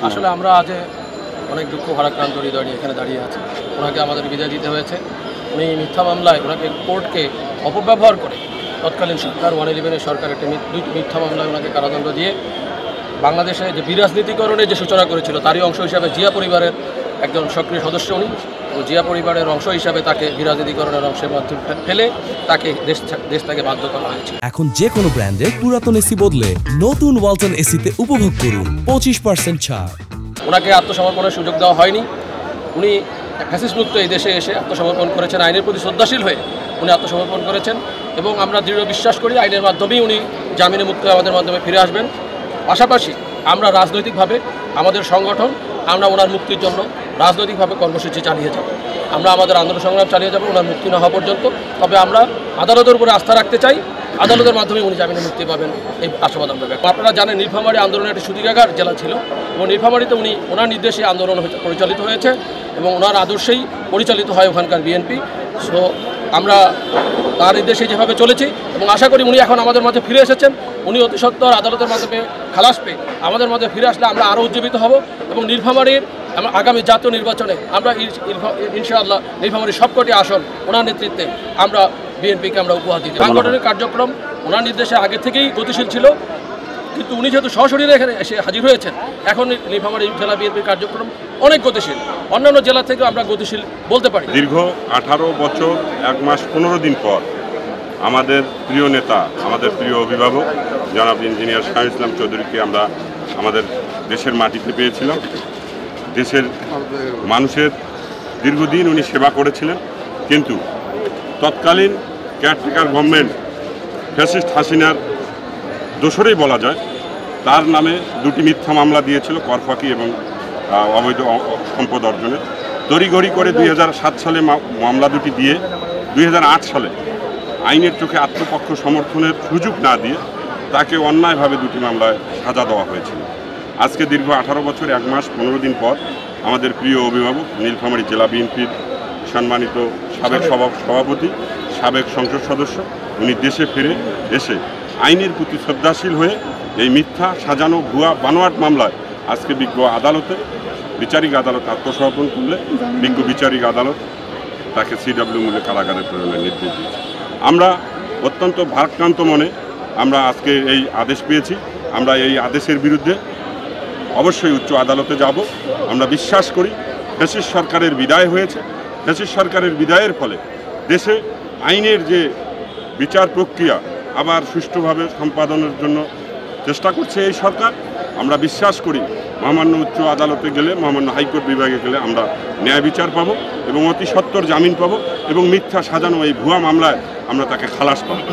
আসলে আমরা আজ অনেক দুঃখ ভারাক্রান্ত হৃদয় নিয়ে এখানে দাঁড়িয়ে আছি। ওনাকে আমাদের বিদায় দিতে হয়েছে। উনি মিথ্যা মামলায় ওনাকে কোর্টকে অপব্যবহার করে তৎকালীন সরকার 111 সরকার একটা দুইটি মিথ্যা মামলায় ওনাকে কারাদণ্ড দিয়ে বাংলাদেশে যে বিরাজনীতিকরণের যে সূচনা করেছিল তারই অংশ হিসাবে জিয়া পরিবারের একজন সক্রিয় সদস্য উনি। ও জিয়া পরিবারের অংশ হিসাবে তাকে বিরাজনীতিকরণের অংশের মাধ্যমে ফেলে তাকে দেশ থেকে বাধ্য করা হয়েছে। এখন যে কোনো ব্র্যান্ডের পুরাতন এসি বদলে নতুন ওয়ালটন এসিতে উপভোগ করুন 25% ছাড়। ওনাকে আত্মসমর্পণের সুযোগ দেওয়া হয়নি। উনি ফ্যাসিস্টমুক্ত এই দেশে এসে আত্মসমর্পণ করেছেন, আইনের প্রতি শ্রদ্ধাশীল হয়ে উনি আত্মসমর্পণ করেছেন এবং আমরা দৃঢ় বিশ্বাস করি আইনের মাধ্যমেই উনি জামিনে মুক্ত আমাদের মাধ্যমে ফিরে আসবেন। পাশাপাশি আমরা রাজনৈতিকভাবে আমাদের সংগঠন আমরা ওনার মুক্তির জন্য রাজনৈতিকভাবে কর্মসূচি চালিয়ে যাব। আমরা আমাদের আন্দোলন সংগ্রাম চালিয়ে যাব ওনার মুক্তি না হওয়া পর্যন্ত। তবে আমরা আদালতের উপরে আস্থা রাখতে চাই, আদালতের মাধ্যমে উনি জামিনে মুক্তি পাবেন এই আশাবাদ আমরা ব্যক্ত। আপনারা জানেন নীলফামারী আন্দোলনের একটি সুতিকাগার জেলা ছিল এবং নীলফামারীতে উনি ওনার নির্দেশে আন্দোলন পরিচালিত হয়েছে এবং ওনার আদর্শেই পরিচালিত হয় ওখানকার বিএনপি। সো আমরা তার নির্দেশে যেভাবে চলেছি এবং আশা করি উনি এখন আমাদের মাঝে ফিরে এসেছেন। উনি অতি সত্বর আদালতের মাধ্যমে খালাস পেয়ে আমাদের মাঝে ফিরে আসলে আমরা আরও উজ্জীবিত হব এবং নীলফামারীর আগামী জাতীয় নির্বাচনে আমরা ইনশাআল্লাহ নীলফামারীর সবকটি আসন ওনার নেতৃত্বে আমরা বিএনপিকে আমরা উপহার দিতে। সাংগঠনিক কার্যক্রম ওনার নির্দেশে আগে থেকেই গতিশীল ছিল, কিন্তু উনি যেহেতু সশরীরে এখানে এসে হাজির হয়েছেন এখন নীলফামারী জেলা বিএনপির কার্যক্রম অনেক গতিশীল, অন্যান্য জেলা থেকে আমরা গতিশীল বলতে পারি। দীর্ঘ 18 বছর 1 মাস 15 দিন পর আমাদের প্রিয় নেতা, আমাদের প্রিয় অভিভাবক জনাব ইঞ্জিনিয়ার শাহীন ইসলাম চৌধুরীকে আমরা আমাদের দেশের মাটিতে পেয়েছিলাম। দেশের মানুষের দীর্ঘদিন উনি সেবা করেছিলেন, কিন্তু তৎকালীন কেয়ারটেকার গভর্নমেন্ট ফ্যাসিস্ট হাসিনার দোসরেই বলা যায়, তার নামে 2টি মিথ্যা মামলা দিয়েছিল, করফাকি এবং অবৈধ সম্পদ অর্জনের। তড়িঘড়ি করে 2007 সালে মামলা দুটি দিয়ে 2008 সালে আইনের চোখে আত্মপক্ষ সমর্থনের সুযোগ না দিয়ে তাকে অন্যায়ভাবে 2টি মামলায় সাজা দেওয়া হয়েছিল। আজকে দীর্ঘ 18 বছর 1 মাস 15 দিন পর আমাদের প্রিয় অভিভাবক নীলফামারী জেলা বিএনপির সম্মানিত সাবেক সভাপতি, সাবেক সংসদ সদস্য, উনি দেশে ফিরে এসে আইনের প্রতি শ্রদ্ধাশীল হয়ে এই মিথ্যা সাজানো ভুয়া বানোয়াট মামলায় আজকে বিজ্ঞ আদালতে বিচারিক আদালত আত্মসমর্পণ করলে বিজ্ঞ বিচারিক আদালত তাকে CW মূল্যে কারাগারে প্রেরণের নির্দেশ দিয়েছে। আমরা অত্যন্ত ভারাক্রান্ত মনে আমরা আজকে এই আদেশ পেয়েছি। আমরা এই আদেশের বিরুদ্ধে অবশ্যই উচ্চ আদালতে যাব। আমরা বিশ্বাস করি ফ্যাসিস্ট সরকারের বিদায় হয়েছে, ফ্যাসিস্ট সরকারের বিদায়ের ফলে দেশে আইনের যে বিচার প্রক্রিয়া আবার সুষ্ঠুভাবে সম্পাদনের জন্য চেষ্টা করছে এই সরকার। আমরা বিশ্বাস করি মহামান্য উচ্চ আদালতে গেলে, মহামান্য হাইকোর্ট বিভাগে গেলে আমরা ন্যায় বিচার পাবো এবং অতি সত্বর জামিন পাবো এবং মিথ্যা সাজানো এই ভুয়া মামলায় আমরা তাকে খালাস পাবো।